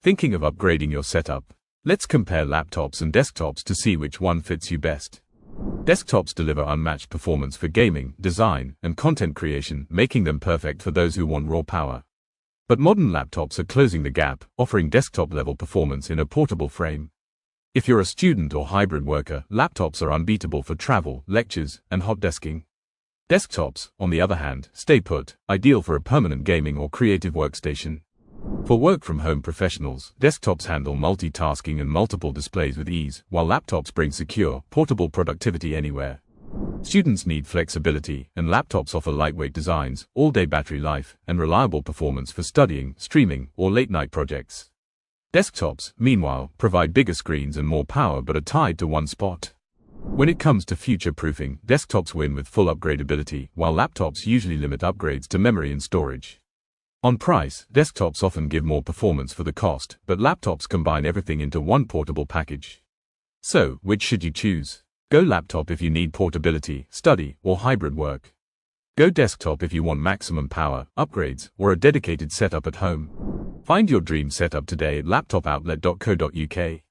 Thinking of upgrading your setup? Let's compare laptops and desktops to see which one fits you best. Desktops deliver unmatched performance for gaming, design, and content creation, making them perfect for those who want raw power. But modern laptops are closing the gap, offering desktop-level performance in a portable frame. If you're a student or hybrid worker, laptops are unbeatable for travel, lectures, and hot desking. Desktops, on the other hand, stay put, ideal for a permanent gaming or creative workstation. For work-from-home professionals, desktops handle multitasking and multiple displays with ease, while laptops bring secure, portable productivity anywhere. Students need flexibility, and laptops offer lightweight designs, all-day battery life, and reliable performance for studying, streaming, or late-night projects. Desktops, meanwhile, provide bigger screens and more power but are tied to one spot. When it comes to future-proofing, desktops win with full upgradability, while laptops usually limit upgrades to memory and storage. On price, desktops often give more performance for the cost, but laptops combine everything into one portable package. So, which should you choose? Go laptop if you need portability, study, or hybrid work. Go desktop if you want maximum power, upgrades, or a dedicated setup at home. Find your dream setup today at laptopoutlet.co.uk.